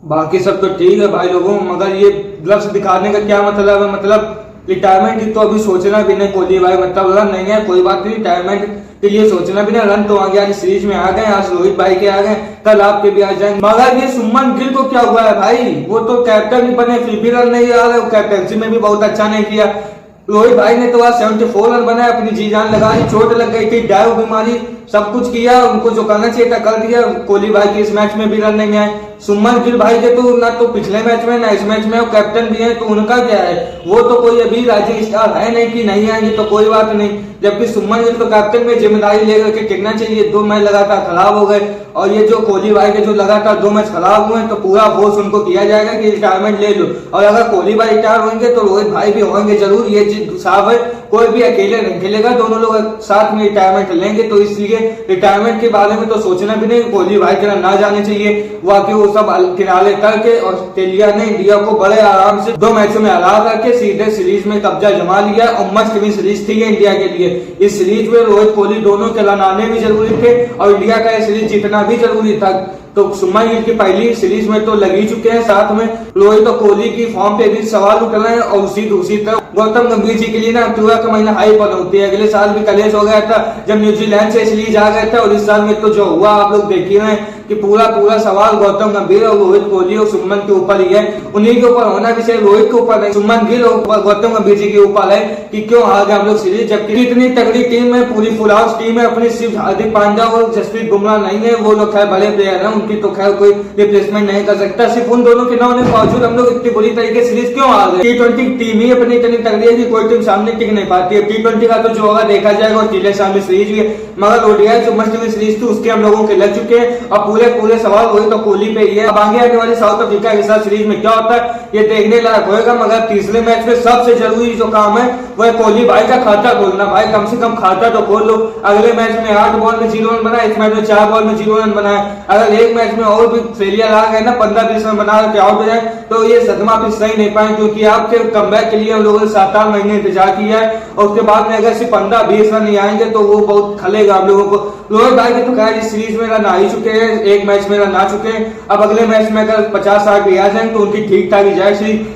बाकी सब तो ठीक है भाई लोगों, मगर ये ग्लव्स दिखाने का क्या मतलब है? मतलब रिटायरमेंट की तो अभी सोचना भी नहीं कोहली भाई, मतलब रन नहीं है कोई बात नहीं, रिटायरमेंट के लिए सोचना भी नहीं, रन तो आ गया, आज सीरीज में आ गए, आज रोहित भाई के आ गए, कल आपके भी आ जाएंगे। मगर ये सुमन गिल को क्या हुआ है भाई? वो तो कैप्टन ही बने फिर भी रन नहीं आ रहे, कैप्टनसी में भी बहुत अच्छा नहीं किया। रोहित भाई ने तो आज 74 रन बनाए, अपनी जी जान लगा दी, चोट लग गई थी, डायव बीमारी, सब कुछ किया, उनको जो करना चाहिए था कर दिया। कोहली भाई के इस मैच में भी रन नहीं आए। सुमन गिल भाई के तो ना तो पिछले मैच में ना इस मैच में वो कैप्टन भी है, तो उनका क्या है? वो तो कोई अभी राइजिंग स्टार है नहीं कि नहीं आएंगे तो कोई बात नहीं, जबकि सुमन गिल तो कैप्टन में जिम्मेदारी लेकर के टिकना चाहिए। 2 मैच लगातार खराब हो गए, और ये जो कोहली भाई के जो लगातार 2 मैच खराब हुए तो पूरा फोर्स उनको किया जाएगा कि रिटायरमेंट ले लो, और अगर कोहली भाई रिटायर होंगे तो रोहित भाई भी होंगे जरूर, ये चीज साफ है। कोई भी अकेले नहीं खेलेगा, दोनों लोग साथ में रिटायरमेंट लेंगे, तो इसलिए रिटायरमेंट के बारे में तो सोचना भी नहीं, कोहली भाई के ना जाने चाहिए। वाकई वो सब किनारे करके ऑस्ट्रेलिया ने इंडिया को बड़े आराम से 2 मैचों में हरा करके सीधे सीरीज में कब्जा जमा लिया, और मस्ट विन सीरीज थी इंडिया के लिए। इस सीरीज में रोहित कोहली दोनों के रन आने भी जरूरी थे, और इंडिया का यह सीरीज जीतना भी जरूरी था। तो सुमन गिल की पहली सीरीज में तो लगी चुके हैं, साथ में रोहित और कोहली की फॉर्म पे भी सवाल उठ रहे हैं, और दूसरी तरफ गौतम गंभीर जी के लिए ना अक्टूबर का महीना हाई पन होती है। अगले साल भी कलेश हो गया था जब न्यूजीलैंड से सीरीज आ गए थे, और इस साल में तो जो हुआ आप लोग देख ही रहे हैं कि पूरा सवाल गौतम गंभीर और रोहित कोहली और सुमन के ऊपर ही है। उन्हीं के ऊपर होना भी चाहिए, रोहित के ऊपर नहीं, सुमन गिल और गौतम गंभीर जी के ऊपर है कि क्यों हार गए हम लोग सीरीज, जबकि इतनी तगड़ी टीम है, पूरी फुल हाउस टीम है अपनी, सिर्फ हार्दिक पांड्या और जसप्रीत बुमराह नहीं है, वो लोग खैर बड़े प्लेयर है, उनकी तो खैर कोई रिप्लेसमेंट नहीं कर सकता। सिर्फ उन दोनों के ना होने बावजूद हम लोग इतनी बुरी तरीके सीरीज क्यों हार गए? T20 टीम ही अपनी इतनी तगड़ी है कि कोई टीम सामने टिक नहीं पाती है। T20 का तो जो होगा देखा जाएगा, ऑस्ट्रेलिया के सामने सीरीज भी है, मगर ओडीआई जो मस्ट विन सीरीज थी उसके हम लोगों के लग चुके हैं, और पूरे सवाल रोहित तो कोहली पे ही है। अब आगे आने वाली साउथ अफ्रीका के साथ सीरीज में क्या होता है ये देखने लायक होगा, मगर तीसरे मैच में सबसे जरूरी जो काम है वो है कोहली भाई का खाता खोलना। भाई कम से कम खाता तो खोल लो। अगले मैच में 8 बॉल में 0 रन बनाए, इस मैच में 4 बॉल में 0 रन बनाए, अगर एक मैच में और भी फेलियर आ गए ना, 15-20 रन बना के आउट हो जाए, तो ये सदमा फिर सही नहीं पाए, क्योंकि आपके कमबैक के लिए हम लोगों ने 7-8 महीने इंतजार किया है, और उसके बाद में अगर सिर्फ 15-20 रन नहीं आएंगे तो वो बहुत खलेगा हम लोगों को। रोहित भाई के तो खैर इस सीरीज में रन आ ही चुके हैं, एक मैच में रन आ चुके हैं, अब अगले मैच में अगर 50-60 भी आ जाए तो उनकी ठीक ठाक ही जाए,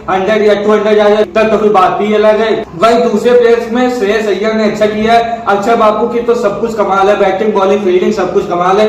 100 या 200 आ जाए तब तो फिर बात ही अलग है। वही दूसरे प्लेयर्स में श्रेयस अय्यर ने अच्छा किया है, अक्षर बापू की तो सब कुछ कमाल है, बैटिंग बॉलिंग फील्डिंग सब कुछ कमाल है।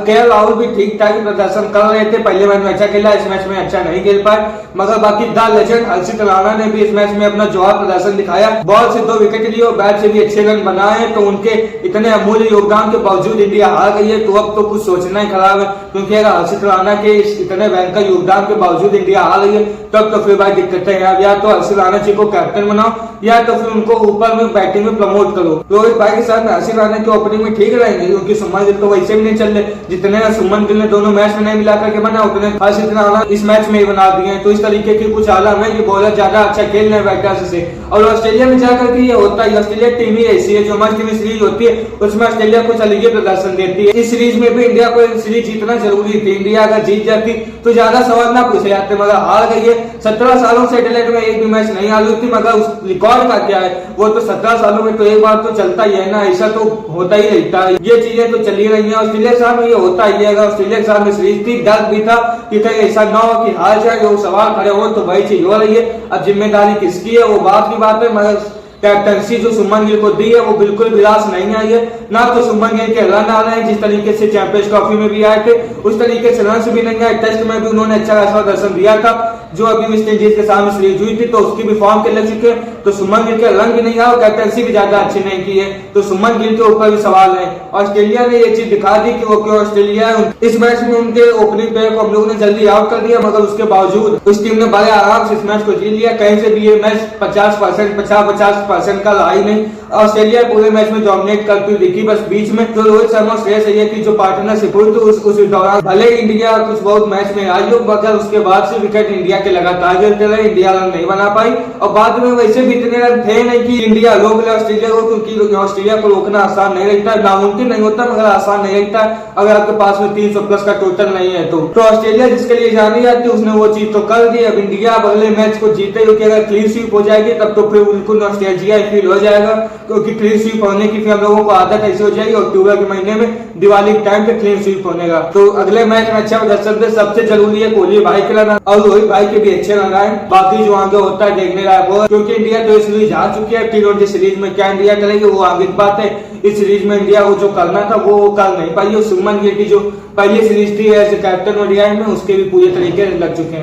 केएल राहुल भी ठीक ठाक प्रदर्शन कर रहे थे, पहले मैच में अच्छा खेला, इस मैच में अच्छा नहीं खेल पाए, मगर बाकी द लेजेंड हर्षित राणा ने भी इस मैच में अपना जोहार प्रदर्शन दिखाया, बॉल से 2 विकेट लिए और बैट से भी अच्छे रन बनाए, तो उनके इतने अमूल्य योगदान के बावजूद इंडिया हार गई है, तो अब तो कुछ सोचना ही खराब है, क्योंकि अगर हर्षित राणा के इतने भयंकर योगदान के बावजूद इंडिया हार गई है तब तो फिर भाई दिक्कतें हैं। या तो हर्षित राणा जी को कैप्टन बनाओ, या तो फिर उनको ऊपर में बैटिंग में प्रमोट करो। रोहित भाई के साथ हर्षित राणा की ओपनिंग में ठीक रहेंगे, क्योंकि सुमन गिल तो वैसे भी नहीं चल रहे, जितने सुमन गिल ने दोनों मैच में नहीं मिला करके बना, उतने हर्षित राणा इस मैच में ही बना दिए, तो इस तरीके के कुछ आलम है कि बॉलर ज्यादा अच्छा खेल रहे हैं बैटर से। और ऑस्ट्रेलिया में जाकर के ये होता है, ऑस्ट्रेलिया टीम ही ऐसी है जो मस्ट विन सीरीज होती है उसमें ऑस्ट्रेलिया कुछ अलग ही प्रदर्शन देती है। इस सीरीज में भी इंडिया को सीरीज जीतना जरूरी थी, इंडिया अगर जीत जाती तो ज्यादा सवाल ना पूछे जाते, मगर हार गई है। 17 सालों से एडिलेड में एक भी मैच नहीं हारी थी, मगर उस रिकॉर्ड का क्या है, वो तो 17 सालों में तो एक बार तो चलता ही है ना, ऐसा तो होता ही रहता है, ये चीजें तो चली रही है। ऑस्ट्रेलिया के साथ में ये होता ही है, अगर ऑस्ट्रेलिया के साथ में सीरीज थी डर भी था कि कहीं ऐसा ना हो कि हार जाए, वो सवाल खड़े हो, तो वही चीज हो रही है। अब जिम्मेदारी किसकी है वो बात की बात है, मगर कैप्टनसी जो सुमन गिल को दी है वो बिल्कुल विलास नहीं आई है, ना तो सुमन गिल के रन आ रहे हैं जिस तरीके से चैंपियंस ट्रॉफी में भी आए थे उस तरीके से रन भी नहीं आए, टेस्ट में भी उन्होंने अच्छा प्रदर्शन दिया था, जो अभी वेस्ट इंडीज के सामने सीरीज हुई थी तो उसकी भी फॉर्म के लग चुके, तो सुमन गिल के रन भी नहीं आया और कैप्टनसी भी ज्यादा अच्छी नहीं की है, तो सुमन गिल के ऊपर भी सवाल है। ऑस्ट्रेलिया ने ये चीज दिखा दी कि वो क्यों ऑस्ट्रेलिया है। इस मैच में उनके ओपनिंग प्लेयर को हम लोगों ने जल्दी आउट कर दिया, मगर उसके बावजूद उस टीम ने बड़े आराम से इस मैच को जीत लिया, कहीं से भी ये मैच 50% का लाई नहीं। ऑस्ट्रेलिया पूरे मैच में डोमिनेट करती हुई दिखी, बस बीच में तो रोहित शर्मा श्रेयस अय्यर की जो पार्टनरशिप हुई तो उस दौरान भले इंडिया कुछ बहुत मैच में आई हो, मगर उसके बाद से विकेट इंडिया के लगातार गिरते रहे, इंडिया रन नहीं बना पाई, और बाद में वैसे भी इतने रन थे नहीं कि इंडिया रोक ले ऑस्ट्रेलिया को, क्योंकि ऑस्ट्रेलिया को रोकना आसान नहीं रहता, नामुमकिन नहीं होता मगर आसान नहीं रहता अगर आपके पास में 300 प्लस का टोटल नहीं है तो ऑस्ट्रेलिया जिसके लिए जानी जाती है उसने वो चीज तो कर दी। अब इंडिया अगले मैच को जीते, क्योंकि अगर क्लीन स्वीप हो जाएगी तब तो फिर बिल्कुल नॉस्टैल्जिया फील हो जाएगा, क्योंकि क्लीन स्वीप होने की फिर हम लोगों को आदत ऐसी हो जाएगी अक्टूबर के महीने में दिवाली के टाइम पे क्लीन स्वीप होने का। तो अगले मैच में अच्छा प्रदर्शन दे, सबसे जरूरी है कोहली भाई के लिए और रोहित भाई के भी अच्छे लगा है। बाकी जो आगे होता है देखने लायक वो, क्योंकि इंडिया तो सीरीज हार चुकी है। T20 सीरीज में क्या इंडिया करेगी वो आगे की बात है। इस सीरीज में इंडिया को जो करना था वो कर नहीं पाई। शुभमन गिल की जो पहली सीरीज थी एज कैप्टन ओडीआई में उसके भी पूरे तरीके लग चुके हैं।